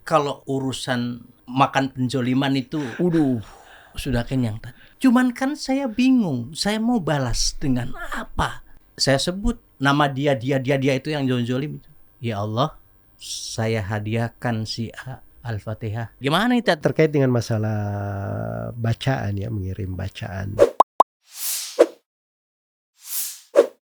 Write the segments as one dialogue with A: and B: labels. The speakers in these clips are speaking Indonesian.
A: kalau urusan makan penzoliman itu sudah kenyang. Cuman kan saya bingung, saya mau balas dengan apa? Saya sebut nama dia itu yang zolim itu. Ya Allah, saya hadiahkan si A Al-Fatihah. Gimana itu?
B: Terkait dengan masalah bacaan ya, mengirim bacaan.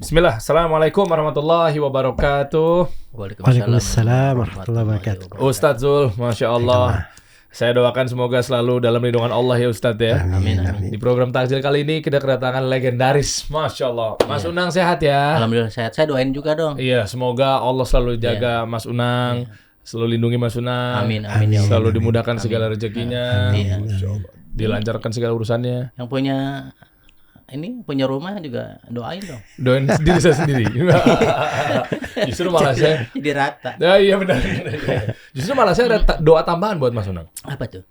C: Bismillah, Assalamualaikum warahmatullahi wabarakatuh.
B: Waalaikumsalam warahmatullahi wabarakatuh.
C: Ustadz Zul, Masya Allah. Saya doakan semoga selalu dalam lindungan Allah ya Ustadz ya.
B: Amin.
C: Di program takjil kali ini kita kedatangan legendaris, Masya Allah. Mas Unang sehat ya?
A: Alhamdulillah sehat. Saya doain juga dong.
C: Iya, semoga Allah selalu jaga Mas Unang, selalu lindungi Mas Unang.
A: Amin. Ya Allah.
C: Selalu dimudahkan segala rezekinya.
A: Amin.
C: Masya Allah. Dilancarkan segala urusannya.
A: Yang punya rumah juga doain dong.
C: Doain diri saya sendiri. Justru malah saya
A: jadi rata.
C: Ya iya benar. Justru malah saya ada doa tambahan buat Mas Unang.
A: Apa tuh?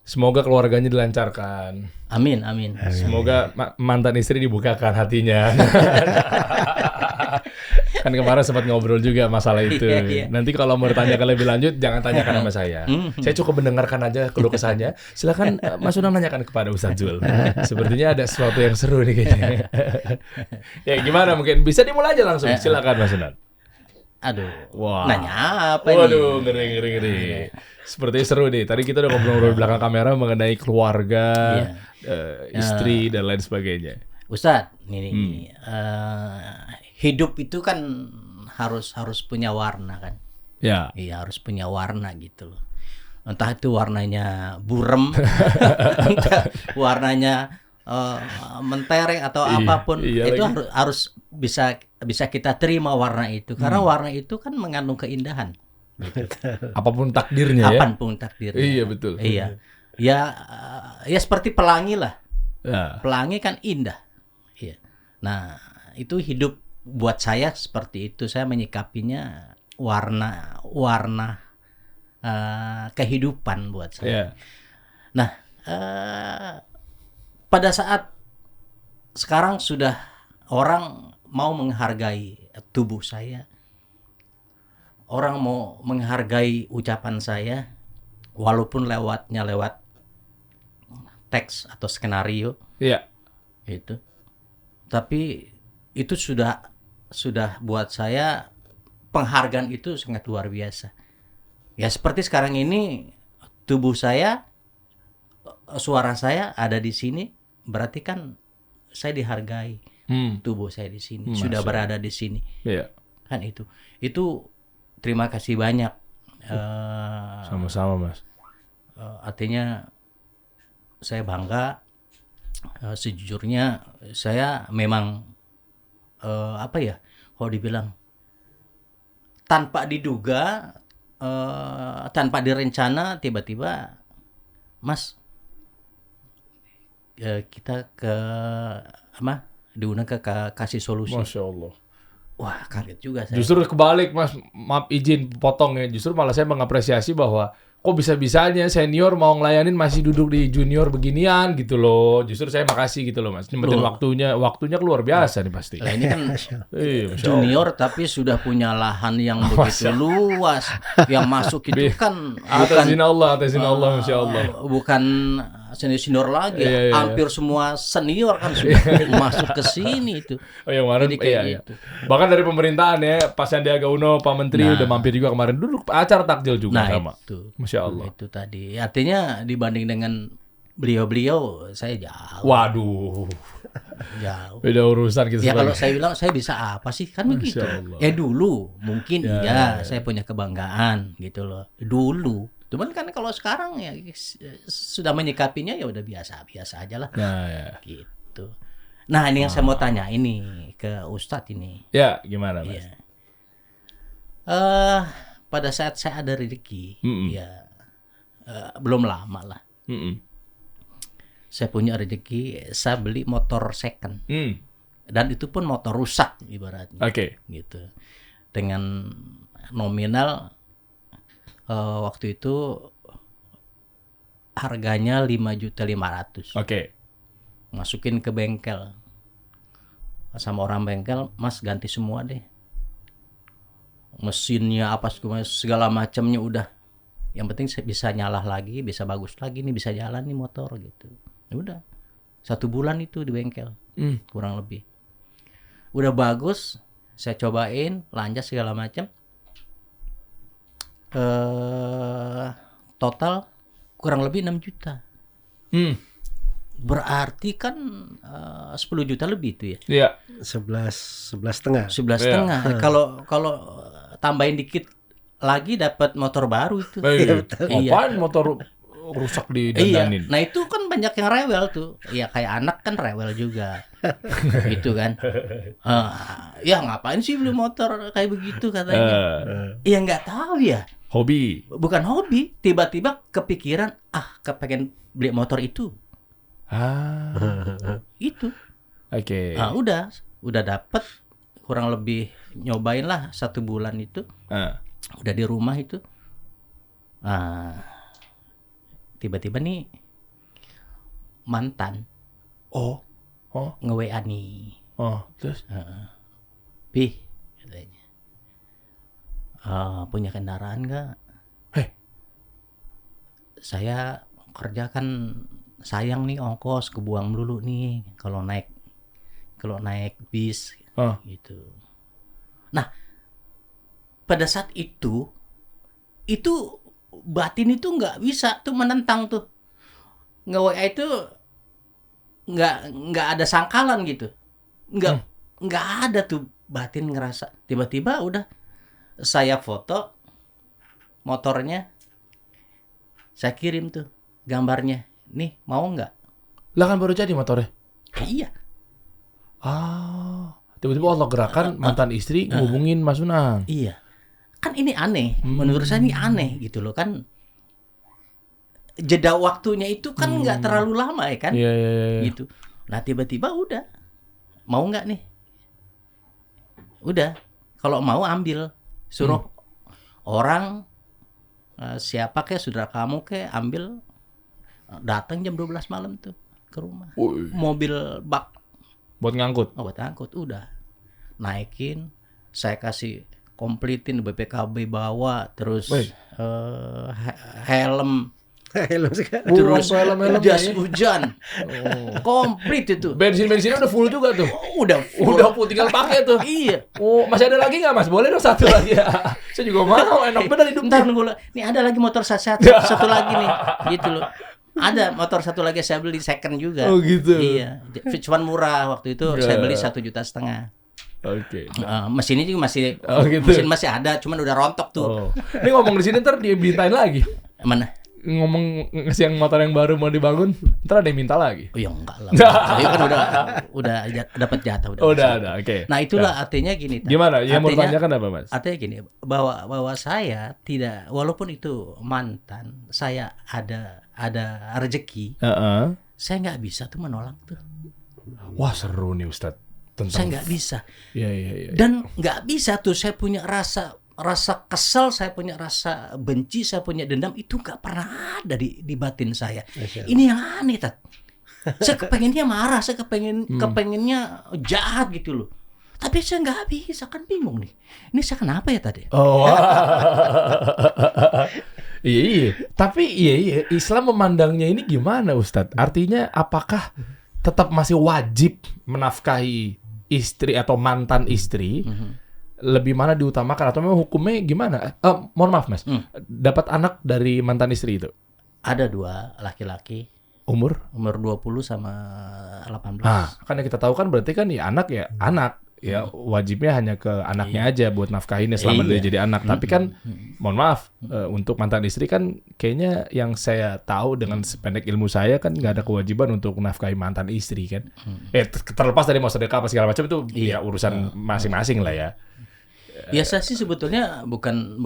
C: Semoga keluarganya dilancarkan.
A: Amin.
C: Semoga mantan istri dibukakan hatinya. Kan kemarin sempat ngobrol juga masalah itu.
A: Iya.
C: Nanti kalau mau ditanyakan lebih lanjut, jangan tanyakan sama saya. Saya cukup mendengarkan aja keluh kesahnya. Silakan Mas Unang nanyakan kepada Ustadz Zul. Sepertinya ada sesuatu yang seru nih kayaknya. Ya gimana mungkin? Bisa dimulai aja langsung. Silakan Mas Unang.
A: Aduh.
C: Wah.
A: Nanya apa ini?
C: Waduh, ngeri. Sepertinya seru nih. Tadi kita udah ngobrol di belakang kamera mengenai keluarga, istri dan lain sebagainya.
A: Ustadz, ini hidup itu kan harus punya warna kan?
C: Ya.
A: Iya, harus punya warna gitu loh. Entah itu warnanya burem, entah warnanya mentereng atau apapun, itu lagi. harus bisa kita terima warna itu karena warna itu kan mengandung keindahan. Gitu.
C: Apapun takdirnya ya.
A: Apapun takdirnya.
C: Iya betul.
A: Iya. Ya seperti pelangi lah.
C: Ya.
A: Pelangi kan indah. Iya. Nah, itu hidup buat saya seperti itu. Saya menyikapinya warna kehidupan buat saya.
C: Yeah.
A: Nah, pada saat sekarang sudah orang mau menghargai tubuh saya, orang mau menghargai ucapan saya, walaupun lewat teks atau skenario.
C: Iya.
A: Itu. Tapi itu sudah buat saya penghargaan itu sangat luar biasa. Ya seperti sekarang ini tubuh saya, suara saya ada di sini, berarti kan saya dihargai. Tubuh saya di sini, sudah berada di sini.
C: Iya.
A: Kan itu. Itu terima kasih banyak.
C: Sama-sama Mas.
A: Artinya saya bangga. Sejujurnya saya memang kalau dibilang tanpa diduga, tanpa direncana, tiba-tiba Mas kita diundang ke kasih solusi.
C: Masya Allah.
A: Wah, kaget juga saya.
C: Justru kebalik Mas, maaf izin potong ya. Justru malah saya mengapresiasi bahwa kok bisa-bisanya senior mau ngelayanin masih duduk di junior beginian gitu loh. Justru saya makasih gitu loh Mas. Nyempetin waktunya luar biasa nih pasti.
A: Nah, ini kan junior tapi sudah punya lahan yang begitu luas. Yang masuk itu kan
C: atas izin Allah, Masya Allah.
A: Bukan senior lagi,
C: iya.
A: Hampir semua senior kan sudah masuk ke sini itu.
C: Oh yang kemarin iya.
A: Gitu.
C: Bahkan dari pemerintahan ya, Pak Sandiaga Uno, Pak Menteri udah mampir juga kemarin duduk acara takjil juga sama.
A: Itu.
C: Masya Allah.
A: Itu tadi. Artinya dibanding dengan beliau saya jauh.
C: Waduh.
A: Jauh.
C: Beda urusan gitu.
A: Ya kalau saya bilang saya bisa apa sih kan begitu. Ya dulu mungkin saya punya kebanggaan gitu loh. Dulu. Cuman kan kalau sekarang ya sudah menyikapinya ya udah biasa aja lah. Gitu. Nah, ini yang saya mau tanya ini ke Ustadz ini.
C: Ya, gimana Mas?
A: Ya. Pada saat saya ada rezeki, belum lama lah. Saya punya rezeki, saya beli motor second. Dan itu pun motor rusak ibaratnya.
C: Oke.
A: Gitu. Dengan nominal waktu itu harganya 5.500.000.
C: Oke.
A: Masukin ke bengkel. Sama orang bengkel, Mas ganti semua deh. Mesinnya apa segala macamnya udah Yang penting saya bisa nyala lagi, bisa bagus lagi nih, bisa jalan nih motor gitu. Ya udah. 1 bulan itu di bengkel. Kurang lebih. Udah bagus, saya cobain, lancar segala macam. Total kurang lebih 6 juta. Berarti kan 10 juta lebih itu ya.
C: Iya.
B: 11,5.
A: 11,5. Kalau tambahin dikit lagi dapat motor baru itu. Iya.
C: Apaan motor rusak didandanin?
A: Iya. Nah itu kan banyak yang rewel tuh. Iya kayak anak kan rewel juga. Gitu kan. Ya ngapain sih beli motor kayak begitu katanya. Ya nggak tahu ya.
C: Hobi.
A: Bukan hobi. Tiba-tiba kepikiran kepengen beli motor itu. Itu.
C: Oke.
A: Udah dapet kurang lebih nyobain lah 1 bulan itu. Udah di rumah itu. Tiba-tiba nih mantan nge-WA nih.
C: Terus?
A: Pih katanya. Punya kendaraan nggak? Saya kerja kan sayang nih ongkos kebuang melulu nih kalau naik bis gitu. Nah, pada saat itu batin itu nggak bisa tuh menentang tuh. Nge-WA itu nggak ada sangkalan gitu. Nggak ada tuh batin ngerasa. Tiba-tiba udah saya foto motornya, saya kirim tuh gambarnya. Nih mau nggak?
C: Lah kan baru jadi motornya.
A: Iya.
C: Tiba-tiba Allah gerakan mantan istri ngubungin Mas Unang.
A: Iya. Kan ini aneh. Menurut saya ini aneh gitu loh kan. Jeda waktunya itu kan nggak terlalu lama ya kan?
C: Iya.
A: Gitu. Nah tiba-tiba udah. Mau nggak nih? Udah. Kalau mau ambil. Suruh orang siapa kayak saudara kamu kayak ambil. Datang jam 12 malam tuh ke rumah. Mobil bak
C: buat ngangkut.
A: Buat ngangkut udah. Naikin, saya kasih komplitin BPKB bawa, terus helm terus
C: helm-helmnya
A: jas
C: ya.
A: hujan. Komplit itu.
C: Bensinnya udah full juga tuh.
A: Udah
C: full tinggal pakai tuh.
A: Iya.
C: Masih ada lagi nggak Mas? Boleh dong 1 lagi ya. Saya juga mau, enak bener hidup.
A: Ntar nunggu. Nih ada lagi motor satu lagi nih. Gitu loh. Ada motor 1 lagi saya beli second juga.
C: Oh gitu.
A: Iya. Cuman murah waktu itu saya beli 1,5 juta.
C: Oke.
A: Mesinnya juga masih
C: gitu.
A: mesin masih ada, cuman udah rontok tuh.
C: Ini ngomong di sini ntar dibintain lagi.
A: Mana?
C: Ngomong ngasih yang motor yang baru mau dibangun, ntar ada yang minta lagi.
A: Oh ya enggak lah. Saya kan udah dapat jatah
C: udah ada. Oke.
A: Nah, itulah artinya gini.
C: Gimana? Yang mau ditanyakan apa, Mas?
A: Artinya gini, bahwa saya tidak, walaupun itu mantan, saya ada rezeki. Saya nggak bisa tuh menolak tuh.
C: Wah, seru nih Ustadz.
A: Saya nggak bisa.
C: Iya.
A: Dan nggak bisa tuh saya punya rasa kesel, saya punya rasa benci, saya punya dendam, itu nggak pernah ada di batin saya. Ini yang aneh, Tat. Saya kepengennya marah, saya kepengennya jahat gitu loh. Tapi saya nggak bisa, kan bingung nih. Ini saya kenapa ya tadi?
C: Iya. Tapi iya. Islam memandangnya ini gimana, Ustadz? Artinya apakah tetap masih wajib menafkahi istri atau mantan istri? Lebih mana diutamakan atau memang hukumnya gimana? Mohon maaf Mas, dapat anak dari mantan istri itu?
A: Ada 2 laki-laki.
C: Umur
A: 20 sama 18.
C: Kan yang kita tahu kan berarti kan ya anak ya wajibnya hanya ke anaknya aja buat nafkahinnya selama dia jadi anak. Tapi kan mohon maaf, untuk mantan istri kan kayaknya yang saya tahu dengan sependek ilmu saya kan nggak ada kewajiban untuk nafkahi mantan istri kan. Terlepas dari mau sedekah apa segala macam itu ya urusan masing-masing lah ya.
A: Biasa sih sebetulnya bukan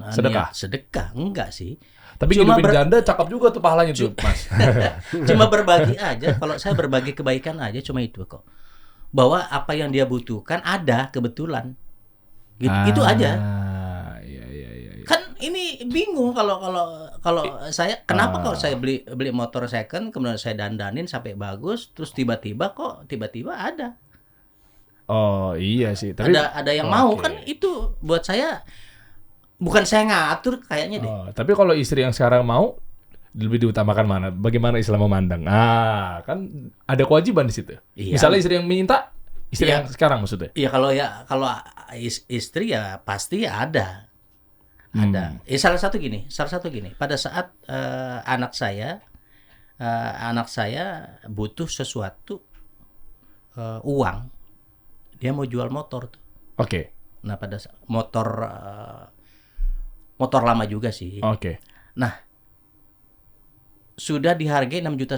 A: sedekah, enggak sih.
C: Tapi hidupin janda cakep juga tuh pahalanya tuh, Mas.
A: Cuma berbagi aja. Kalau saya berbagi kebaikan aja cuma itu kok. Bahwa apa yang dia butuhkan ada kebetulan. Gitu, itu aja.
C: Iya.
A: Kan ini bingung kalau saya kenapa kalau saya beli motor second kemudian saya dandanin sampai bagus terus tiba-tiba ada.
C: Oh iya sih, tapi
A: ada yang mau kan itu buat saya Bukan saya ngatur kayaknya deh.
C: Oh, tapi kalau istri yang sekarang mau lebih diutamakan mana? Bagaimana Islam memandang? Kan ada kewajiban di situ.
A: Iya.
C: Misalnya istri yang minta, istri
A: Iya.
C: yang sekarang maksudnya.
A: Iya kalau istri ya pasti ada. Ada. Salah satu gini. Pada saat anak saya butuh sesuatu uang, dia mau jual motor tuh.
C: Oke.
A: Nah pada motor lama juga sih.
C: Oke.
A: Nah sudah dihargai 6,5 juta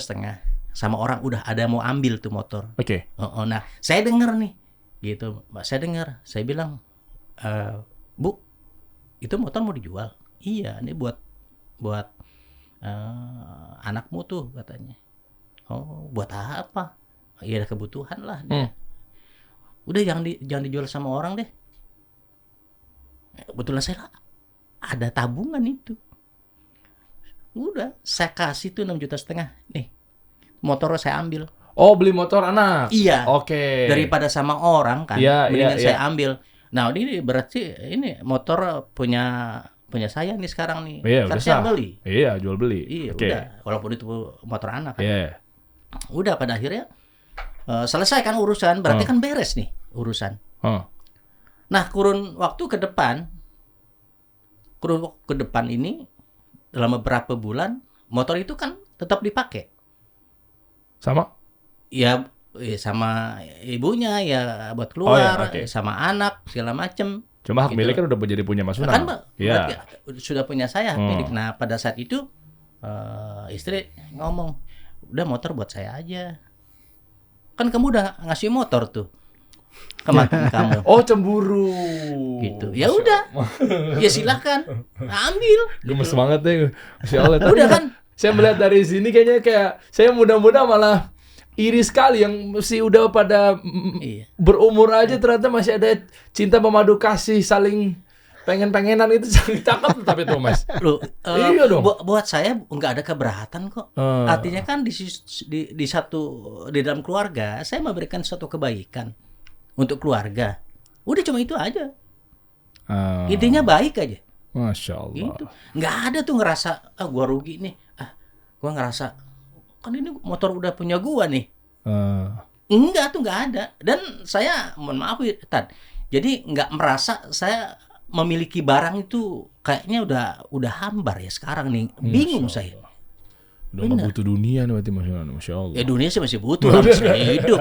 A: sama orang, udah ada mau ambil tuh motor.
C: Oke.
A: Nah saya dengar nih, gitu, saya bilang, Bu, itu motor mau dijual? Iya, ini buat anakmu tuh katanya. Oh, buat apa? Iya, ada kebutuhan lah. Udah jangan dijual sama orang deh. Kebetulan saya ada tabungan itu. Udah, saya kasih tuh 6,5 juta. Nih, motor saya ambil.
C: Oh, beli motor anak.
A: Iya.
C: Oke.
A: Daripada sama orang kan,
C: Iya,
A: mendingan
C: iya,
A: saya ambil. Nah, ini berarti ini motor punya saya nih sekarang nih.
C: Iya,
A: Kan
C: udah
A: saya
C: sah.
A: beli.
C: Iya, jual beli.
A: Iya,
C: Oke.
A: udah. Walaupun itu motor anak kan.
C: Iya.
A: Udah pada akhirnya selesai kan urusan, berarti kan beres nih urusan. Nah, kurun waktu ke depan ini dalam beberapa bulan motor itu kan tetap dipakai.
C: Sama?
A: Ya sama ibunya ya buat keluar,
C: oke.
A: sama anak segala macem.
C: Cuma hak
A: Gitu.
C: milik kan udah jadi punya Mas
A: Kan
C: Unang.
A: berarti
C: Iya.
A: sudah punya saya hak milik. Nah pada saat itu istri ngomong, udah motor buat saya aja. Kan kamu udah ngasih motor tuh ke mantan kamu.
C: Oh, cemburu.
A: Gitu. Ya udah. Ya silakan ambil.
C: Gemes banget deh. Masya Allah. Tapi
A: Udah kan.
C: saya melihat dari sini kayaknya kayak saya mudah-mudahan malah iri sekali yang mesti udah pada
A: Iya.
C: berumur aja ternyata masih ada cinta memadu kasih saling pengen-pengenan itu sangat cakep tapi tuh Mas.
A: Loh,
C: Iya dong.
A: buat saya nggak ada keberatan kok. Artinya kan di dalam keluarga saya memberikan suatu kebaikan untuk keluarga. Udah cuma itu aja. Intinya baik aja.
C: Masya Allah.
A: Gitu. Nggak ada tuh ngerasa gua rugi nih. Gua ngerasa kan ini motor udah punya gua nih. Enggak tuh, nggak ada. Dan saya mohon maaf ya, Tad. Jadi nggak merasa saya memiliki barang itu kayaknya udah hambar ya sekarang nih. Bingung saya.
C: Udah nggak butuh dunia nih berarti Masya Allah.
A: Ya dunia sih masih butuh lah, masih hidup.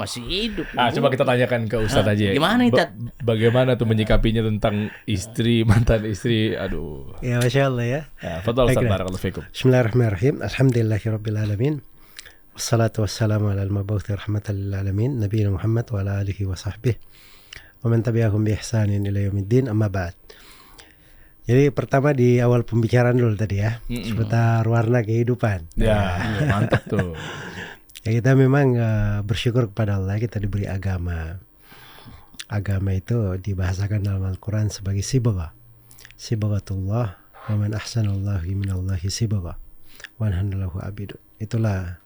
A: Masih hidup.
C: Coba kita tanyakan ke Ustadz aja.
A: Gimana nih, Tad?
C: Bagaimana tuh menyikapinya tentang istri, mantan istri? Aduh.
B: Ya Masya Allah ya.
C: Fadhal Ustadz,
B: Baiklah.
C: barakallahu fikum.
B: Bismillahirrahmanirrahim. Alhamdulillahirabbil alamin. Wassalatu wassalamu ala al-mabuthi rahmatan lil alamin, nabiyina Muhammad wa ala alihi wa sahbihi wa man tabi'ahum bi ihsanin ila yaumiddin, amma ba'd. Jadi pertama di awal pembicaraan dulu tadi ya, seputar warna kehidupan.
C: Ya, mantap tuh.
B: Ya kita memang bersyukur kepada Allah kita diberi agama. Agama itu dibahasakan dalam Al-Quran sebagai sibagha. Sibaghatullah wa man ahsanallahu minallahi sibagha wa anhalallahu abidun. Itulah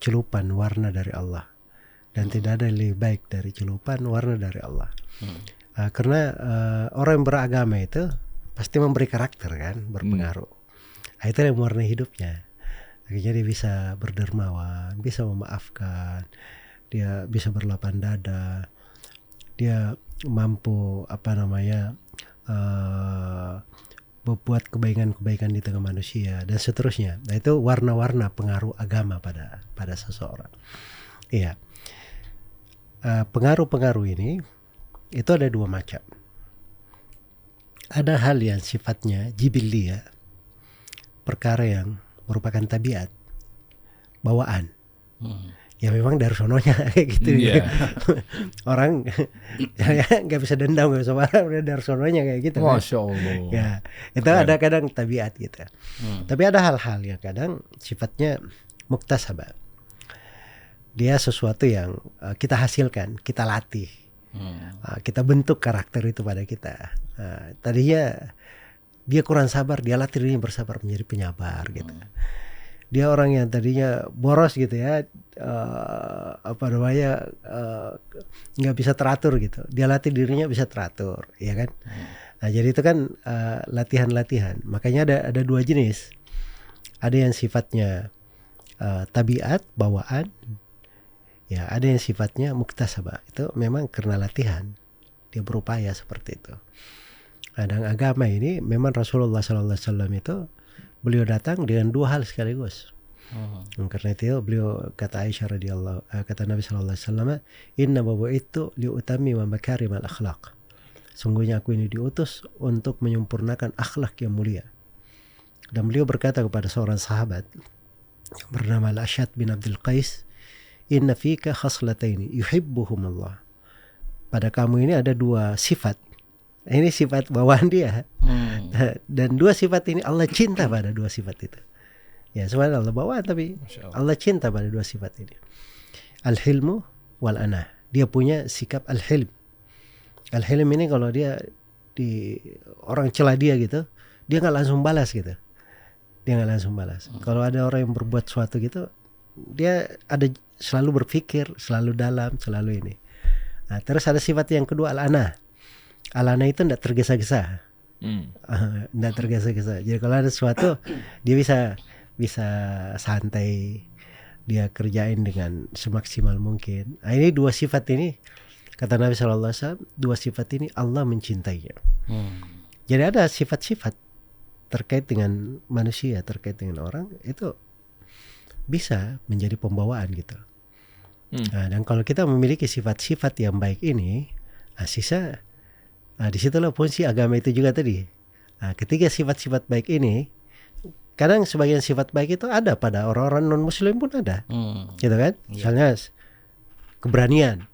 B: celupan warna dari Allah. Dan tidak ada yang lebih baik dari celupan warna dari Allah. Karena orang yang beragama itu pasti memberi karakter kan, berpengaruh. Itu yang mewarnai hidupnya. Akhirnya dia bisa berdermawan, bisa memaafkan, dia bisa berlapang dada, dia mampu membuat kebaikan-kebaikan di tengah manusia dan seterusnya. Nah itu warna-warna pengaruh agama pada seseorang. Iya. Pengaruh-pengaruh ini itu ada dua macam. Ada hal yang sifatnya jibiliyah, perkara yang merupakan tabiat, bawaan. Ya memang dari sononya kayak gitu. Orang ya nggak bisa dendam, nggak bisa marah, udah dari sononya kayak gitu.
C: Masya Allah.
B: Ya itu ada kadang tabiat gitu. Tapi ada hal-hal yang kadang sifatnya muktasabah. Dia sesuatu yang kita hasilkan, kita latih. Kita bentuk karakter itu pada kita. Tadinya dia kurang sabar, dia latih dirinya bersabar menjadi penyabar gitu. Dia orang yang tadinya boros gitu ya, nggak bisa teratur gitu. Dia latih dirinya bisa teratur, ya kan? Nah, jadi itu kan latihan-latihan. Makanya ada dua jenis. Ada yang sifatnya tabiat, bawaan. Ya, ada yang sifatnya muktasabah. Itu memang karena latihan. Dia berupaya seperti itu. Nah, dan agama ini memang Rasulullah SAW itu beliau datang dengan dua hal sekaligus. Karena itu beliau kata Aisyah kata Nabi SAW, Inna bu'ithu liutamima makarimal akhlaq. Sungguhnya aku ini diutus untuk menyempurnakan akhlak yang mulia. Dan beliau berkata kepada seorang sahabat yang bernama Al-Ashad bin Abdul Qais, Inna fika khaslataini yuhibbuhumullah. Pada kamu ini ada dua sifat. Ini sifat bawaan dia. Dan dua sifat ini Allah cinta pada dua sifat itu. Ya, sebenarnya Allah bawaan tapi Allah cinta pada dua sifat ini. Al-hilmu wal anah. Dia punya sikap al-hilm. Al-hilm ini kalau dia di orang celah dia gitu, dia nggak langsung balas gitu. Dia nggak langsung balas. Kalau ada orang yang berbuat sesuatu gitu, dia ada selalu berpikir, selalu dalam, selalu ini. Nah, terus ada sifat yang kedua al-anah. Al-anah itu tidak tergesa-gesa. Tidak tergesa-gesa. Jadi kalau ada sesuatu, dia bisa santai, dia kerjain dengan semaksimal mungkin. Nah, ini dua sifat ini, kata Nabi SAW, dua sifat ini Allah mencintainya. Jadi ada sifat-sifat terkait dengan manusia, terkait dengan orang, itu bisa menjadi pembawaan gitu. Nah, dan kalau kita memiliki sifat-sifat yang baik ini, sisa, disitulah fungsi agama itu juga tadi. Ketika sifat-sifat baik ini, kadang sebagian sifat baik itu ada pada orang-orang non-muslim pun ada, gitu kan? Misalnya keberanian.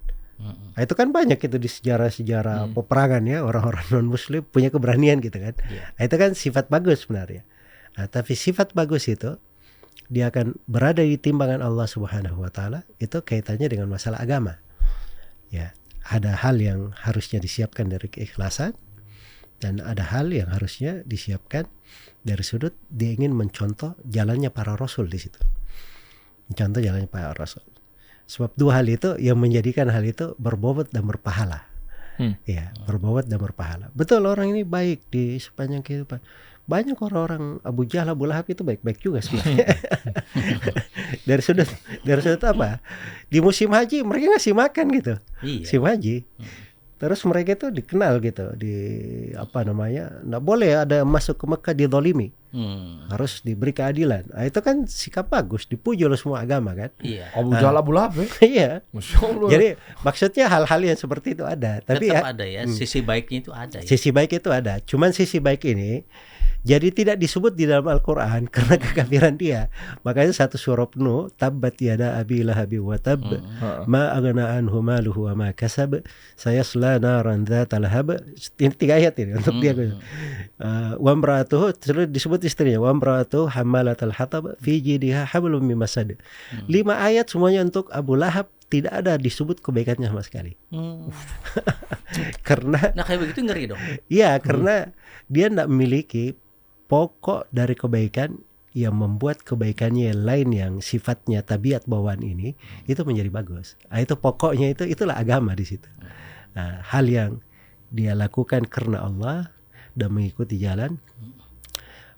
B: Nah, itu kan banyak itu di sejarah-sejarah peperangan ya, orang-orang non-muslim punya keberanian gitu kan. Nah, itu kan sifat bagus sebenarnya. Nah, tapi sifat bagus itu dia akan berada di timbangan Allah Subhanahu wa taala, itu kaitannya dengan masalah agama. Ya, ada hal yang harusnya disiapkan dari keikhlasan dan ada hal yang harusnya disiapkan dari sudut dia ingin mencontoh jalannya para rasul di situ. Mencontoh jalannya para rasul. Sebab dua hal itu yang menjadikan hal itu berbobot dan berpahala. Ya, berbobot dan berpahala. Betul, orang ini baik di sepanjang kehidupan. Banyak orang-orang Abu Jahal, Abu Lahab itu baik-baik juga sebenarnya. dari sudut apa? Di musim haji mereka ngasih makan gitu. Musim haji. Terus mereka itu dikenal gitu, nggak boleh ada masuk ke Mekah dizalimi, harus diberi keadilan. Nah, itu kan sikap bagus, dipuji oleh semua agama kan.
C: Abu Jahal, Abu Lahab ya?
B: Iya.
C: Masya Allah.
B: Jadi maksudnya hal-hal yang seperti itu ada, tapi
A: tetap ada ya, sisi baiknya itu ada ya.
B: Sisi baik itu ada, cuman sisi baik ini jadi tidak disebut di dalam Al-Quran karena kekafiran dia. Makanya satu surah penuh, tabbat yada abi lahabi wa tab, ma aghna anhu maluhu wa ma kasab, sayasla naran dzata lahab. Ini 3 ayat ini untuk dia. Wa imra'atuhu, terus disebut istrinya, wa imra'atuhu hammalatal hatab fi jidha hablum min masad. 5 ayat semuanya untuk Abu Lahab, tidak ada disebut kebaikannya sama sekali. Karena
A: kayak begitu ngeri dong.
B: Iya, karena dia tidak memiliki pokok dari kebaikan yang membuat kebaikannya yang lain yang sifatnya tabiat bawaan ini itu menjadi bagus. Nah, itu pokoknya, itulah agama di situ. Nah, hal yang dia lakukan karena Allah dan mengikuti jalan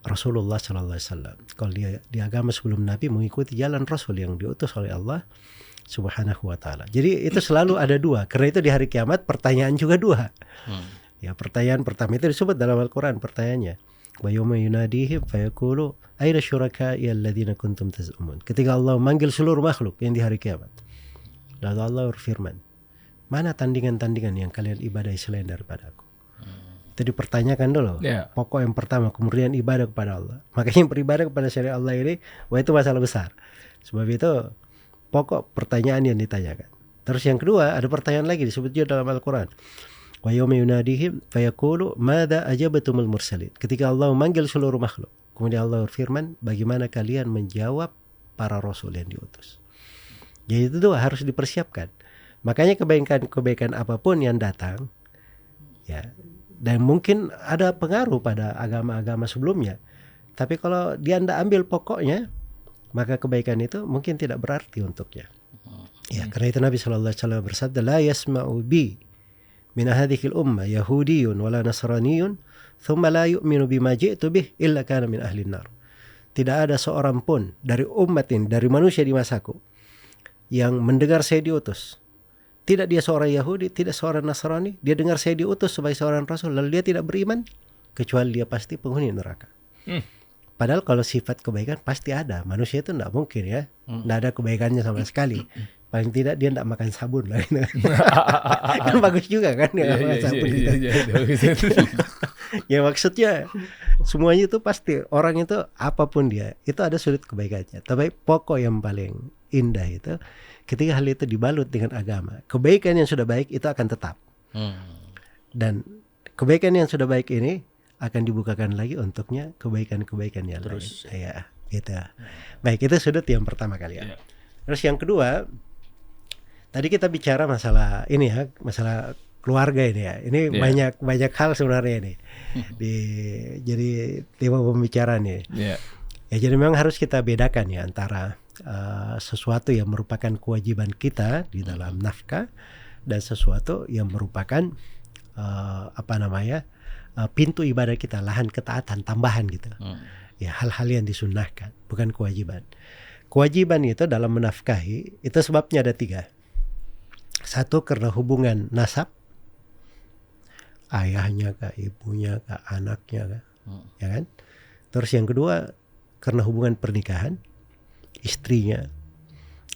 B: Rasulullah SAW. Kalau dia di agama sebelum Nabi mengikuti jalan Rasul yang diutus oleh Allah Subhanahu wa taala. Jadi itu selalu ada dua. Karena itu di hari kiamat pertanyaan juga dua. Ya, pertanyaan pertama itu disebut dalam Al-Qur'an pertanyaannya. Wa yawma yunadihim fayaqulu ayna syuraka'i alladziina kuntum taz'umun. Ketika Allah manggil seluruh makhluk yang di hari kiamat. Lalu Allah berfirman, mana tandingan-tandingan yang kalian ibadahi selain daripada aku? Itu dipertanyakan dulu. Pokok yang pertama, kemudian ibadah kepada Allah. Makanya beribadah kepada syariat Allah ini, wah itu masalah besar. Sebab itu pokok pertanyaan yang ditanyakan. Terus yang kedua, ada pertanyaan lagi disebut juga dalam Al-Quran. Wa yawma yunadihim fayaqulu madza ajabatumul mursalin. Ketika Allah memanggil seluruh makhluk, kemudian Allah berfirman, bagaimana kalian menjawab para rasul yang diutus? Jadi itu tuh harus dipersiapkan. Makanya kebaikan apapun yang datang, ya, dan mungkin ada pengaruh pada agama-agama sebelumnya. Tapi kalau dia tidak ambil pokoknya, maka kebaikan itu mungkin tidak berarti untuknya. Ya, karena itu Nabi SAW bersabda, la yasma'u bi min hadhihi al-ummah yahudiyyun wala nasraniyyun thumma la yu'minu bima ji'tu bih illa kana min ahli an-nar. Tidak ada seorang pun dari umat ini, dari manusia di masaku, yang mendengar saya diutus. Tidak dia seorang Yahudi, tidak seorang Nasrani, dia dengar saya diutus sebagai seorang Rasul, lalu dia tidak beriman, kecuali dia pasti penghuni neraka. Padahal kalau sifat kebaikan pasti ada. Manusia itu tidak mungkin ya, tidak ada kebaikannya sama sekali. Paling tidak dia tidak makan sabun lah. Kan bagus juga kan dia nggak makan sabun. Ya maksudnya semuanya itu pasti, orang itu apapun dia, itu ada sudut kebaikannya. Tapi pokok yang paling indah itu ketika hal itu dibalut dengan agama. Kebaikan yang sudah baik itu akan tetap. Dan kebaikan yang sudah baik ini akan dibukakan lagi untuknya kebaikan-kebaikan yang
A: Terus,
B: lain. Ya, gitu. Baik, itu sudut yang pertama kali ya. Terus yang kedua, tadi kita bicara masalah ini ya, masalah keluarga ini ya. Ini banyak hal sebenarnya ini. Jadi tema pembicaraan nih. Ya, jadi memang harus kita bedakan ya antara sesuatu yang merupakan kewajiban kita di dalam nafkah dan sesuatu yang merupakan pintu ibadah kita, lahan ketaatan tambahan gitu. Ya, hal-hal yang disunnahkan, bukan kewajiban. Kewajiban itu dalam menafkahi itu sebabnya ada 3. Satu, karena hubungan nasab, ayahnya kah, ibunya kah, anaknya kah, ya kan? Terus yang kedua, karena hubungan pernikahan, istrinya,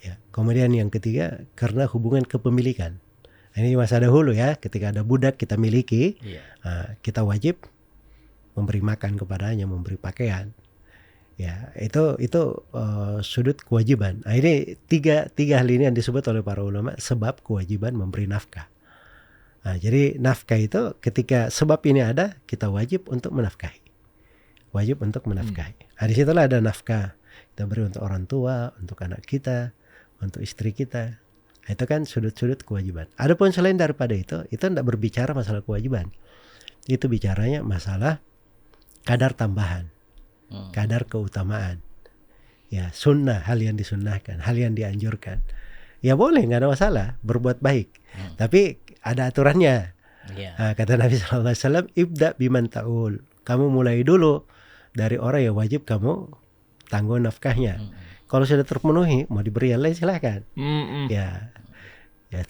B: ya. Kemudian yang ketiga, karena hubungan kepemilikan. Ini masa dahulu ya, ketika ada budak kita miliki, kita wajib memberi makan kepadanya, memberi pakaian. Ya, itu sudut kewajiban. Nah, ini tiga hal ini yang disebut oleh para ulama sebab kewajiban memberi nafkah. Nah, jadi nafkah itu ketika sebab ini ada, kita wajib untuk menafkahi. Wajib untuk menafkahi. Nah, di situlah ada nafkah. Kita beri untuk orang tua, untuk anak kita, untuk istri kita. Nah, itu kan sudut-sudut kewajiban. Adapun selain daripada itu tidak berbicara masalah kewajiban. Itu bicaranya masalah kadar tambahan. Kadar keutamaan, ya sunnah, hal yang disunnahkan, hal yang dianjurkan, ya boleh, nggak ada masalah berbuat baik, tapi ada aturannya. Kata Nabi SAW, ibda biman ta'ul, kamu mulai dulu dari orang yang wajib kamu tanggung nafkahnya. Kalau sudah terpenuhi, mau diberi yang lain silahkan. Ya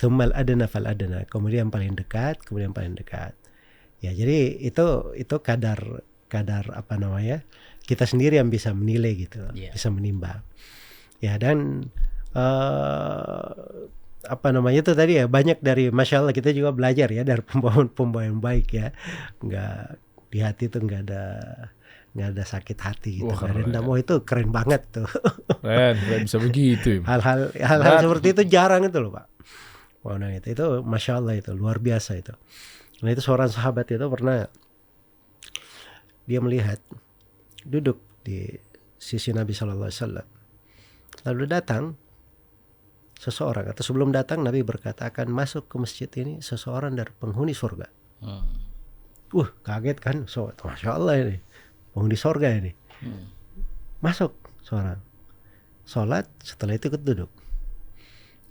B: tsummal adna fal adna, kemudian paling dekat, ya jadi itu kadar kita sendiri yang bisa menilai gitu, bisa menimbang. Ya, dan itu tadi ya, banyak dari, masya Allah kita juga belajar ya dari pembawaan baik ya, nggak di hati itu nggak ada sakit hati gitu. Itu keren banget tuh.
C: Keren bisa begitu.
B: Hal-hal seperti itu jarang itu loh Pak. Nah, itu masya Allah, itu luar biasa itu. Nah, itu seorang sahabat itu pernah dia melihat duduk di sisi Nabi SAW. Lalu datang seseorang, atau sebelum datang Nabi berkata akan masuk ke masjid ini seseorang dari penghuni surga. Kaget kan, masya Allah ini penghuni surga ini. Masuk seorang, sholat, setelah itu ikut duduk.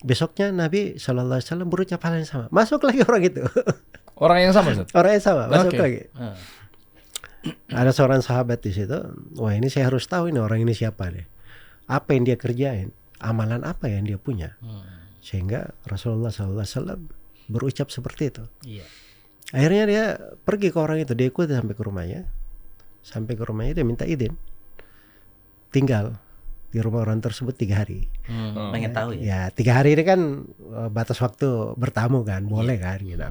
B: Besoknya Nabi SAW berucap hal yang sama. Masuk lagi orang itu.
C: Orang yang sama, Ustaz?
B: Orang yang sama, masuk lagi. Ada seorang sahabat di situ. Wah, ini saya harus tahu ini orang ini siapa nih. Apa yang dia kerjain? Amalan apa yang dia punya? Sehingga Rasulullah SAW berucap seperti itu. Akhirnya dia pergi ke orang itu, dia ikut sampai ke rumahnya. Sampai ke rumahnya dia minta izin tinggal di rumah orang tersebut 3 hari.
A: Pengen tahu ya?
B: Ya, 3 hari ini kan batas waktu bertamu kan, boleh kan gitu.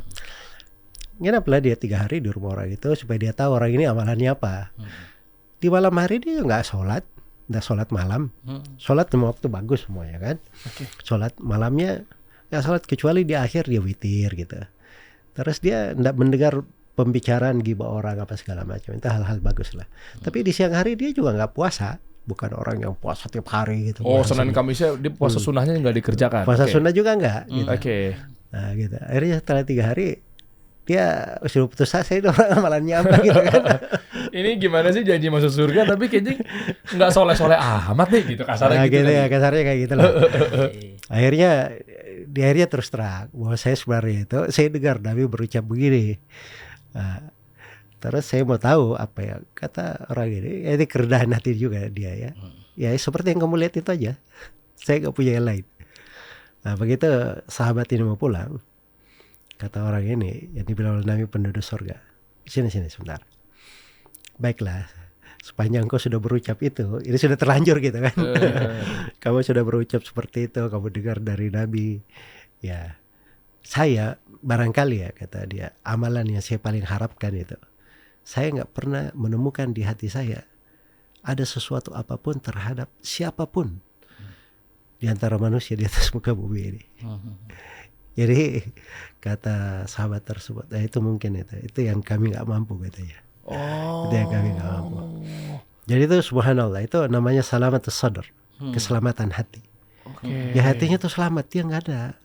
B: Nginaplah dia 3 hari di rumah orang itu supaya dia tahu orang ini amalannya apa. Di malam hari dia nggak sholat malam. Sholat semua waktu bagus semuanya kan. Sholat malamnya nggak sholat, kecuali di akhir dia witir gitu. Terus dia nggak mendengar pembicaraan gibah orang apa segala macam. Itu hal-hal bagus lah. Tapi di siang hari dia juga nggak puasa. Bukan orang yang puasa tiap hari gitu.
C: Senin Kamisnya dia puasa sunnahnya nggak dikerjakan.
B: Puasa sunnah juga nggak. Gitu.
C: Nah,
B: gitu. Akhirnya setelah 3 hari dia sudah putus asa, itu orang amalannya apa gitu kan.
C: Ini gimana sih janji masuk surga tapi kayaknya nggak soleh-soleh amat nih gitu kasarnya.
B: Nah, gitu ya, kasarnya kayak gitu lah. Akhirnya di akhirnya terus terang bahwa saya sebenarnya itu saya dengar Nabi berucap begini. Terus saya mau tahu apa ya kata orang ini. Ini kerendahan hati juga dia ya. Ya seperti yang kamu lihat itu aja. Saya nggak punya yang lain. Nah begitu sahabat ini mau pulang, kata orang ini yang dibilang oleh Nabi penduduk surga, sini sebentar. Baiklah, sepanjang kau sudah berucap itu, ini sudah terlanjur gitu kan. Kamu sudah berucap seperti itu, kamu dengar dari Nabi. Ya, saya barangkali ya kata dia, amalan yang saya paling harapkan itu, saya nggak pernah menemukan di hati saya ada sesuatu apapun terhadap siapapun di antara manusia di atas muka bumi ini. Jadi kata sahabat tersebut, itu mungkin itu yang kami nggak mampu katanya. Itu yang kami nggak mampu. Jadi itu subhanallah, itu namanya salamatus sadr, keselamatan hati. Ya hatinya tuh selamat, dia nggak ada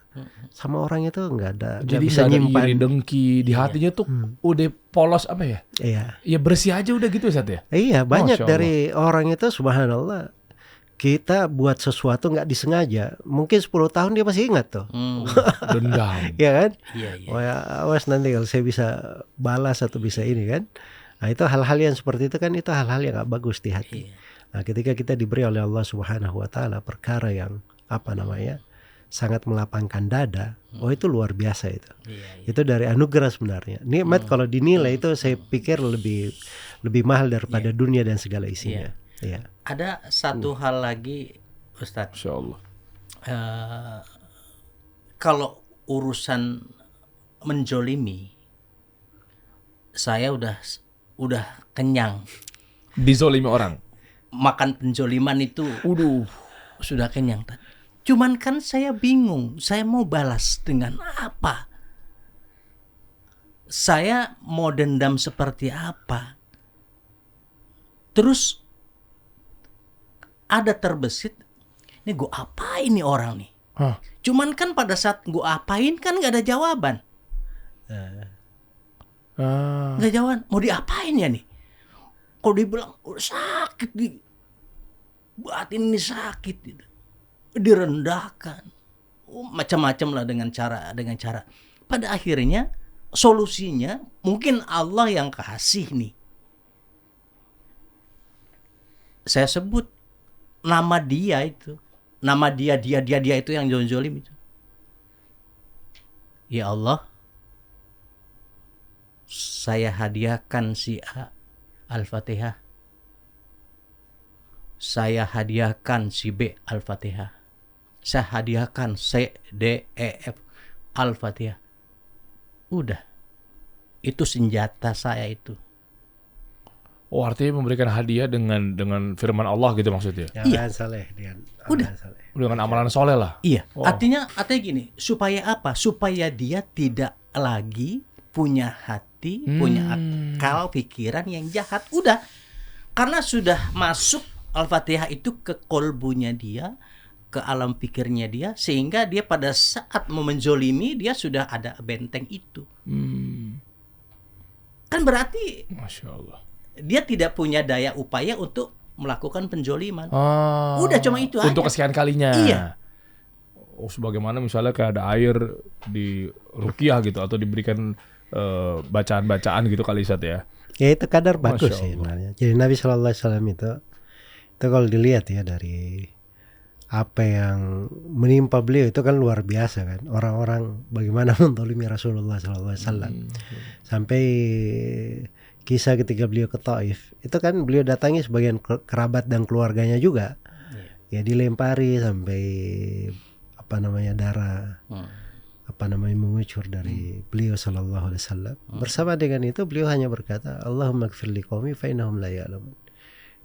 B: sama orang itu nggak ada.
C: Jadi
B: bisa
C: nggak ada
B: nyimpan
C: iri dengki di hatinya tuh udah polos apa ya?
B: Iya.
C: Ya bersih aja udah gitu Ustaz ya.
B: Iya, banyak
C: Masya Allah.
B: dari orang itu subhanallah. Kita buat sesuatu nggak disengaja, mungkin 10 tahun dia masih ingat tuh.
C: Dendam.
B: Ya kan?
A: Iya.
B: Oh ya, awas nanti kalau saya bisa balas atau bisa ini kan. Nah itu hal-hal yang seperti itu kan, itu hal-hal yang gak bagus di hati. Nah ketika kita diberi oleh Allah Subhanahu Wa Taala perkara yang sangat melapangkan dada, itu luar biasa itu. Itu dari anugerah sebenarnya. Nikmat kalau dinilai itu saya pikir lebih mahal daripada dunia dan segala isinya. Iya.
A: Ada satu hal lagi Ustadz.
C: Insya Allah.
A: Kalau urusan menjolimi, saya udah kenyang.
C: Dizolimi orang.
A: Makan penjoliman itu sudah kenyang. Cuman kan saya bingung, saya mau balas dengan apa? Saya mau dendam seperti apa? Terus ada terbesit, ini gue apain nih orang nih? Cuman kan pada saat gue apain kan gak ada jawaban. Gak jawaban, mau diapain ya nih? Kalau dibilang sakit, batin ini sakit, gitu. Direndahkan, macam-macam lah dengan cara. Pada akhirnya solusinya mungkin Allah yang kasih nih. Saya sebut nama dia itu, nama dia itu yang zolim itu. Ya Allah, saya hadiahkan si A Al-Fatihah. Saya hadiahkan si B Al-Fatihah. Saya hadiahkan C, D, E, F Al-Fatihah. Udah. Itu senjata saya itu.
C: Oh, artinya memberikan hadiah dengan firman Allah gitu maksudnya.
B: Dengan saleh,
C: Dengan amalan soleh lah.
A: Iya. Artinya gini, supaya apa? Supaya dia tidak lagi punya hati, punya akal, pikiran yang jahat. Udah. Karena sudah masuk Al-Fatihah itu ke kolbunya dia, ke alam pikirnya dia, sehingga dia pada saat mau menzolimi dia sudah ada benteng itu. Kan berarti
C: Masya Allah.
A: dia tidak punya daya upaya untuk melakukan penjoliman. Udah cuma itu aja.
C: Untuk kesekian kalinya.
A: Iya.
C: Oh, sebagaimana misalnya kayak ada air di ruqyah gitu atau diberikan bacaan-bacaan gitu kali Ustaz ya.
B: Ya itu kadar bagus
C: Masya
B: sih
C: Allah.
B: sebenarnya. Jadi Nabi SAW itu kalau dilihat ya dari apa yang menimpa beliau itu kan luar biasa kan. Orang-orang bagaimana menzalimi Rasulullah SAW. Sampai kisah ketika beliau ke Taif, itu kan beliau datangi sebagian kerabat dan keluarganya juga. Ya dilempari sampai darah mengucur dari beliau sallallahu alaihi wasallam. Bersama dengan itu beliau hanya berkata, Allahumma ighfir liqaumi fa innahum la ya'lamun.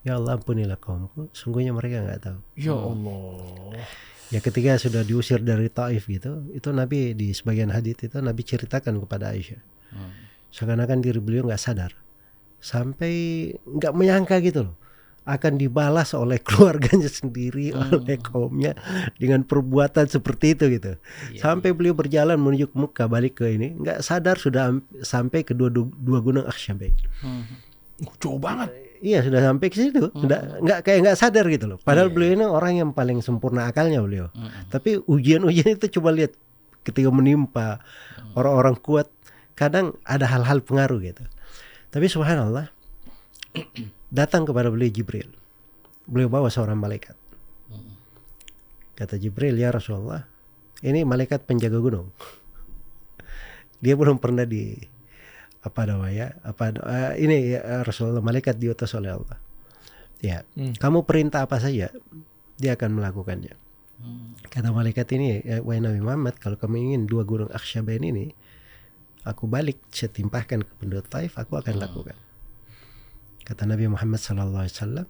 B: Ya Allah, ampunilah kaumku, sungguhnya mereka enggak tahu.
C: Ya Allah.
B: Ya ketika sudah diusir dari Taif gitu, itu Nabi di sebagian hadits itu Nabi ceritakan kepada Aisyah. Seakan-akan diri beliau enggak sadar. Sampai enggak menyangka gitu loh, akan dibalas oleh keluarganya sendiri, oleh kaumnya dengan perbuatan seperti itu gitu. Sampai beliau berjalan menuju ke Mekah, balik ke ini, nggak sadar sudah sampai ke dua gunung Akhshabain.
C: Jauh banget.
B: Iya, sudah sampai ke situ, nggak sadar gitu loh. Padahal beliau ini orang yang paling sempurna akalnya beliau. Tapi ujian-ujian itu coba lihat ketika menimpa orang-orang kuat, kadang ada hal-hal pengaruh gitu. Tapi subhanallah, datang kepada beliau Jibril. Beliau bawa seorang malaikat. Kata Jibril, ya Rasulullah, ini malaikat penjaga gunung. Dia belum pernah ini ya Rasulullah, malaikat diutus oleh Allah. Ya, kamu perintah apa saja, dia akan melakukannya. Kata malaikat ini, wahai Nabi Muhammad, kalau kamu ingin 2 gunung Akhsyabain ini, aku balik, saya timpahkan ke penduduk Taif, aku akan lakukan. Kata Nabi Muhammad SAW,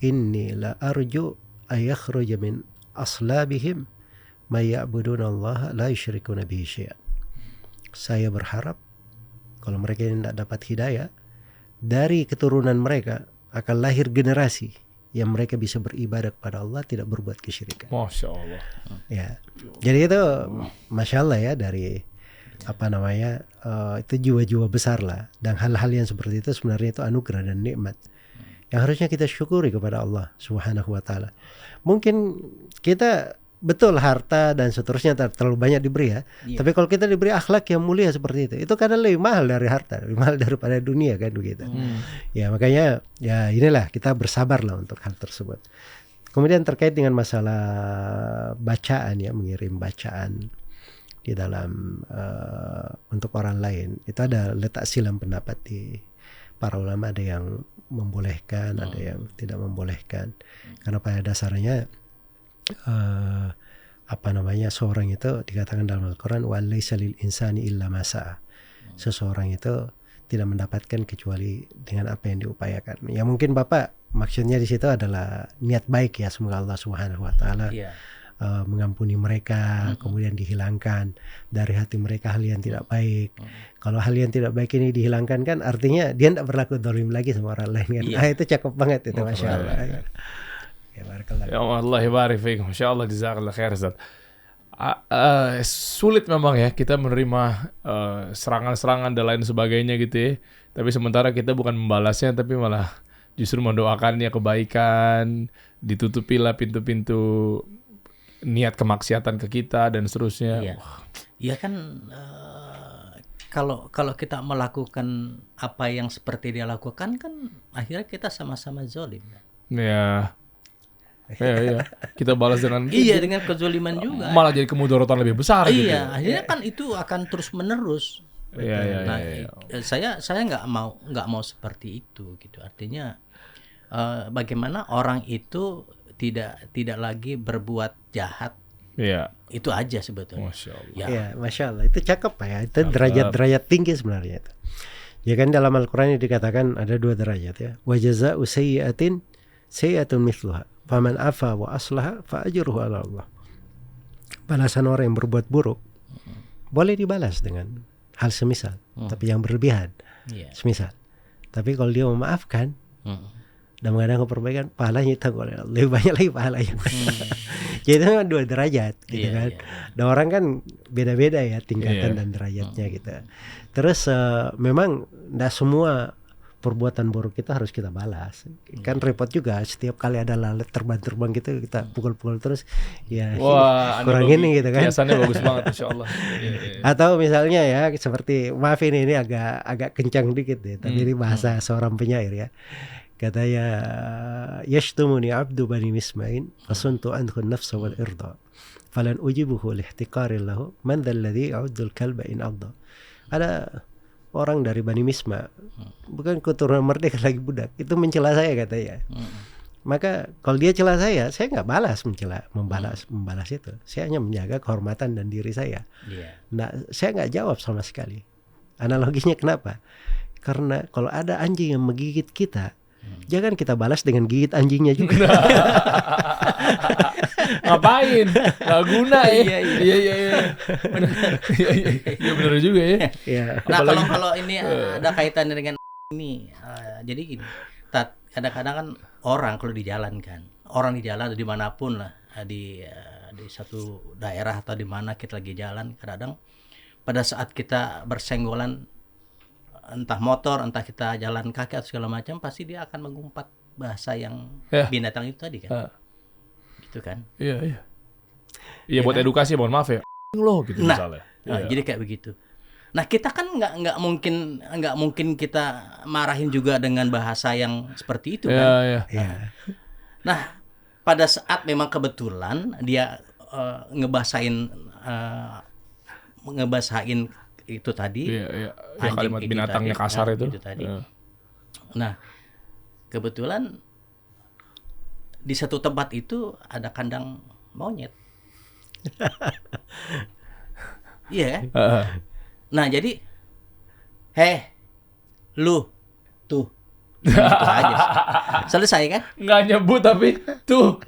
B: inni la arju ayakhruja min aslabihim ma ya'buduna Allah la yusyrikuna bihi syai'an. Saya berharap kalau mereka ini tidak dapat hidayah, dari keturunan mereka akan lahir generasi yang mereka bisa beribadah kepada Allah, tidak berbuat kesyirikan.
C: Masya Allah.
B: Ya, jadi itu Masya Allah ya, dari itu jiwa-jiwa besar lah. Dan hal-hal yang seperti itu sebenarnya itu anugerah dan nikmat yang harusnya kita syukuri kepada Allah Subhanahu wa Ta'ala. Mungkin kita betul harta dan seterusnya terlalu banyak diberi ya. Tapi kalau kita diberi akhlak yang mulia seperti itu kadang lebih mahal dari harta, lebih mahal daripada dunia kan begitu. Ya makanya ya inilah, kita bersabarlah untuk hal tersebut. Kemudian terkait dengan masalah bacaan ya, mengirim bacaan di dalam untuk orang lain, itu ada letak silam pendapat di para ulama. Ada yang membolehkan, ada yang tidak membolehkan. Karena pada dasarnya seorang itu dikatakan dalam Al-Quran, wa laisa lil insani illa ma sa'a. Seseorang itu tidak mendapatkan kecuali dengan apa yang diupayakan. Ya mungkin Bapak maksudnya di situ adalah niat baik ya, semoga Allah Subhanahu wa Ta'ala mengampuni mereka, kemudian dihilangkan dari hati mereka hal yang tidak baik. Kalau hal yang tidak baik ini dihilangkan kan artinya dia tidak berlaku zalim lagi sama orang lain kan. Itu cakep banget itu, Masya Allah. Ya
C: Allah barik fiik. Masya Allah, jazakallah khair Ustaz. Sulit memang ya kita menerima serangan-serangan dan lain sebagainya gitu ya. Tapi sementara kita bukan membalasnya, tapi malah justru mendoakannya kebaikan, ditutupilah pintu-pintu niat kemaksiatan ke kita dan seterusnya.
A: Iya kan, kalau kita melakukan apa yang seperti dia lakukan kan akhirnya kita sama-sama zalim.
C: Ya. Iya. Kita balas dengan
A: dengan kezaliman juga.
C: Malah jadi kemudaratan lebih besar gitu.
A: Iya, akhirnya kan itu akan terus menerus.
C: Iya.
A: Saya nggak mau seperti itu gitu. Artinya bagaimana orang itu tidak lagi berbuat jahat.
C: Iya.
A: Itu aja sebetulnya.
C: Masya Allah.
B: Ya, Masya Allah. Itu cakep Pak ya. Itu derajat tinggi sebenarnya itu. Ya kan dalam Al-Quran dikatakan ada 2 derajat ya. Wa jazaa'u sayyi'atin sayyi'atun mithluha. Faman afa wa aslaha fa ajruhu 'ala Allah. Balasan orang yang berbuat buruk boleh dibalas dengan hal semisal, tapi yang berlebihan. Semisal. Tapi kalau dia memaafkan dan mengadakan perbaikan, pahalanya itu lebih banyak lagi pahalanya. Jadi itu memang 2 derajat gitu kan. Dan orang kan beda-beda ya tingkatan dan derajatnya gitu. Terus memang tidak semua perbuatan buruk kita harus kita balas. Kan repot juga setiap kali ada lalat terbang gitu kita pukul-pukul terus ya.
C: Wah,
B: kurang ini gitu kan.
C: Biasanya bagus banget insyaallah.
B: Atau misalnya ya seperti, maaf ini agak kencang dikit deh, tapi ini bahasa seorang penyair ya. Katanya, yashtumuni abdu bani mismain fasuntu anhu an-nafsa wal irda falan ujibuhu lihtiqarin lahu man dhal ladhi ya'uddu al-kalba in adda. Ada orang dari Bani Misma, bukan keturunan merdeka lagi budak, itu mencela saya katanya. Maka kalau dia cela saya nggak balas membalas itu. Saya hanya menjaga kehormatan dan diri saya. Nah, saya nggak jawab sama sekali. Analoginya kenapa? Karena kalau ada anjing yang menggigit kita, jangan kita balas dengan gigit anjingnya juga.
C: Ngapain? Gak guna ya. Iya. Benar juga ya.
A: Nah, kalau ini ada kaitannya dengan ini, jadi gini, kadang-kadang kan orang kalau di jalan atau dimanapun lah, di satu daerah atau di mana kita lagi jalan, kadang pada saat kita bersenggolan, entah motor, entah kita jalan kaki atau segala macam, pasti dia akan mengumpat bahasa yang binatang itu tadi kan. Gitu kan.
C: Iya. Iya buat edukasi, mohon maaf ya. lo gitu
A: Nah,
C: misalnya.
A: jadi kayak begitu. Nah, kita kan nggak mungkin kita marahin juga dengan bahasa yang seperti itu kan.
C: Iya.
B: Iya.
A: Nah, pada saat memang kebetulan dia ngebahasain itu tadi,
C: Iya. Ya,
A: anjing
C: kalimat
A: itu
C: binatangnya
A: tadi,
C: kasar itu.
A: tadi.
C: Iya.
A: Nah, kebetulan di satu tempat itu ada kandang monyet. Iya kan? Nah, jadi lu tuh gitu aja. Selesai kan?
C: Nggak nyebut tapi tuh.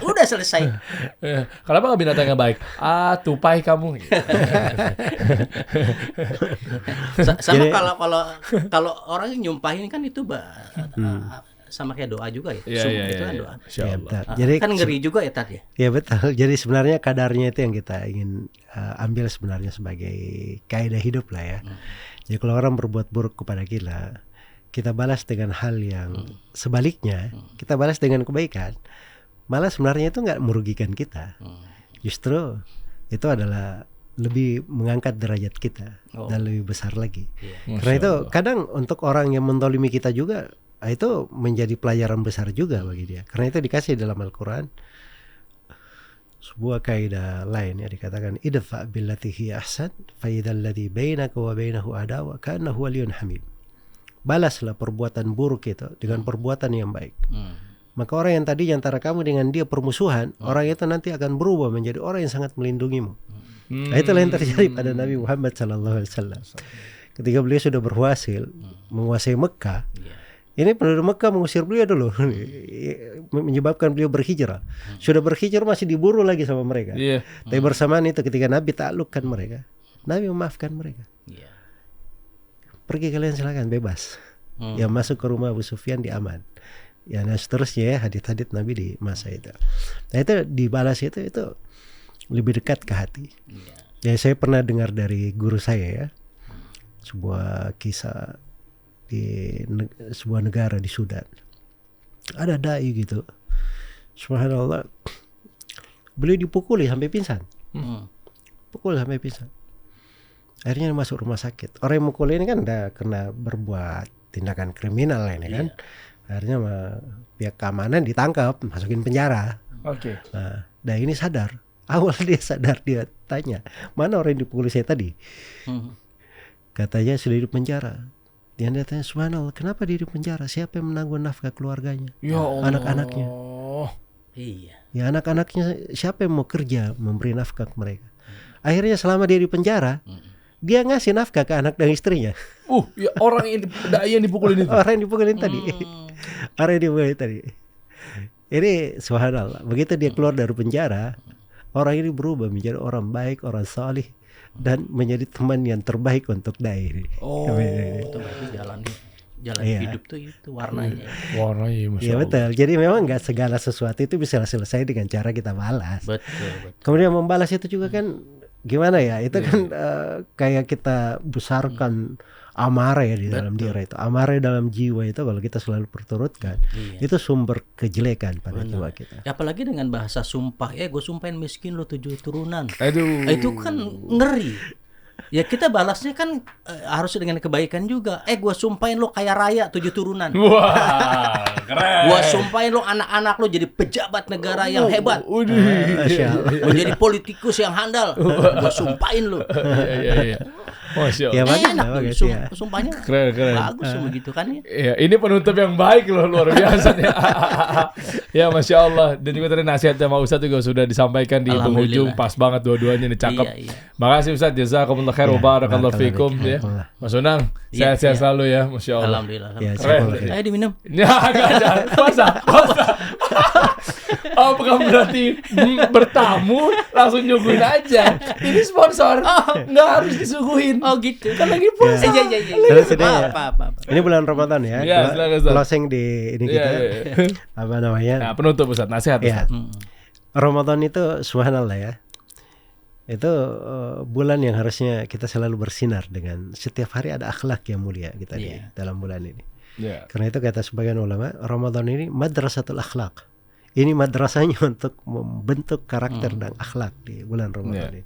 A: Udah selesai.
C: Kenapa nggak binatangnya baik? Tupai kamu.
A: Sama kalau orang yang nyumpahin kan itu sama kayak doa juga ya.
C: Iya.
A: Itu kan doa.
C: Insya
B: Ya,
C: Allah.
B: betul. Jadi
A: Kan ngeri juga ya Tat ya.
B: ya betul. Jadi sebenarnya kadarnya itu yang kita ingin ambil sebenarnya sebagai kaidah hidup lah ya. Jadi kalau orang berbuat buruk kepada kita balas dengan hal yang sebaliknya, kita balas dengan kebaikan. Malah sebenarnya itu nggak merugikan kita. Justru itu adalah lebih mengangkat derajat kita dan lebih besar lagi. Karena itu kadang untuk orang yang mendolimi kita juga, itu menjadi pelajaran besar juga bagi dia. Karena itu dikasih dalam Al-Quran sebuah kaidah lain ya, dikatakan idfa billati hi ahsan fa idzal ladzi bainaka wa bainahu adawa ka'annahu waliyyun hamim. Balaslah perbuatan buruk itu dengan perbuatan yang baik. Maka orang yang tadi antara kamu dengan dia permusuhan, orang itu nanti akan berubah menjadi orang yang sangat melindungimu. Nah, itulah yang terjadi pada Nabi Muhammad SAW. Ketika beliau sudah berhasil menguasai Mekah, ini penduduk Mekah mengusir beliau dulu, menyebabkan beliau berhijrah. Sudah berhijrah masih diburu lagi sama mereka. Tapi bersamaan itu ketika Nabi taklukkan mereka, Nabi memaafkan mereka. Pergi kalian silakan bebas. Yang masuk ke rumah Abu Sufyan diaman. Ya, dan seterusnya ya, hadits-hadits Nabi di masa itu. Nah, itu dibalas itu lebih dekat ke hati. Ya, saya pernah dengar dari guru saya ya, sebuah kisah di sebuah negara di Sudan. Ada dai gitu, subhanallah, beliau dipukuli sampai pingsan. Pukul sampai pingsan. Akhirnya masuk rumah sakit. Orang yang mukul ini kan udah kena berbuat tindakan kriminal ini kan. Akhirnya pihak keamanan ditangkap, masukin penjara. Nah ini sadar. Awal dia sadar, dia tanya, mana orang yang dipukul saya tadi? Katanya sudah di penjara. Dia tanya, subhanallah, kenapa dia di penjara? Siapa yang menanggung nafkah keluarganya?
C: Ya Allah.
B: Anak-anaknya.
A: Iya.
B: Ya, anak-anaknya siapa yang mau kerja memberi nafkah ke mereka? Akhirnya selama dia di penjara, dia ngasih nafkah ke anak dan istrinya.
C: Ya orang yang dipukulin itu.
B: Orang yang dipukulin tadi. Orang yang dipukulin tadi. Ini subhanallah, begitu dia keluar dari penjara, orang ini berubah menjadi orang baik, orang salih, dan menjadi teman yang terbaik untuk dai ini.
A: Itu berarti jalan hidup tuh itu warnanya.
C: Masya
B: Iya
C: Allah.
B: betul. Jadi memang nggak segala sesuatu itu bisa selesai dengan cara kita balas.
A: Betul.
B: Kemudian membalas itu juga kan gimana ya? Itu kan kayak kita besarkan amarah ya di dalam diri itu. Amarah dalam jiwa itu kalau kita selalu perturutkan, itu sumber kejelekan pada jiwa kita.
A: Ya, apalagi dengan bahasa sumpah. Gue sumpahin miskin lo 7 turunan.
C: Aduh.
A: Itu kan ngeri. Ya kita balasnya kan harus dengan kebaikan juga. Gue sumpahin lo kaya raya 7 turunan.
C: Wah, keren.
A: Gue sumpahin lo anak-anak lo jadi pejabat negara yang hebat. Menjadi politikus yang handal. Gue sumpahin lo.
C: Iya. Masya Allah.
B: Ya,
A: Enak
B: bagus,
A: tuh,
B: ya.
A: sumpahnya
C: Keren.
A: bagus begitu kan ya.
C: Iya, ini penutup yang baik loh, luar biasa nih. Ya, Masya Allah. Dan juga tadi nasihatnya Pak Ustadz juga sudah disampaikan di penghujung, pas banget dua-duanya nih, cakep.
A: Iya.
C: Makasih Ustadz, jazakumullah khair, barakallahu fikum ya. Mas Unang, sehat-sehat selalu ya, Masya Allah.
A: Alhamdulillah.
B: Ya,
C: Keren.
A: Ayo diminum.
C: Ya, enggak ada. Masa. Apakah berarti bertamu langsung nyuguhin aja? Ini sponsor, nggak harus disuguhin.
A: Oh gitu.
C: Kan lagi puasa.
A: Iya.
B: Terus ini ya,
A: Apa.
B: ini bulan Ramadan ya.
C: Iya, silakan, Ustaz.
B: Closing di ini kita.
C: Iya.
B: Apa namanya?
C: Nah, penutup Ustaz, nasihat
B: Ya.
C: Ustaz.
B: Ramadan itu subhanallah ya. Itu bulan yang harusnya kita selalu bersinar dengan setiap hari ada akhlak yang mulia kita di dalam bulan ini.
C: Iya.
B: Karena itu kata sebagian ulama, Ramadan ini madrasatul akhlak. Ini madrasahnya untuk membentuk karakter dan akhlak di bulan Ramadan ini.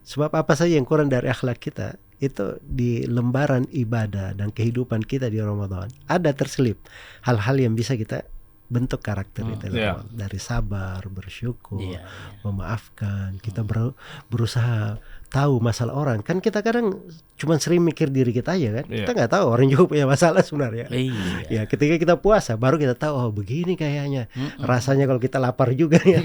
B: Sebab apa saja yang kurang dari akhlak kita itu di lembaran ibadah dan kehidupan kita di Ramadan ada terselip hal-hal yang bisa kita bentuk karakter itu dari sabar, bersyukur, memaafkan. Kita berusaha tahu masalah orang. Kan kita kadang cuma sering mikir diri kita aja kan. Kita nggak tahu orang juga punya masalah sebenarnya. Ya ketika kita puasa baru kita tahu oh begini kayaknya rasanya kalau kita lapar juga ya.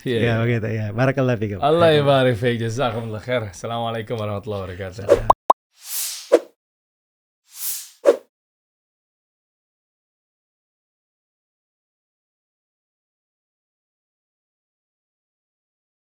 B: Ya begitu ya. Barakallahu fikum.
C: Allah yabarik fiik. Jazakumullah khair. Assalamualaikum warahmatullahi wabarakatuh.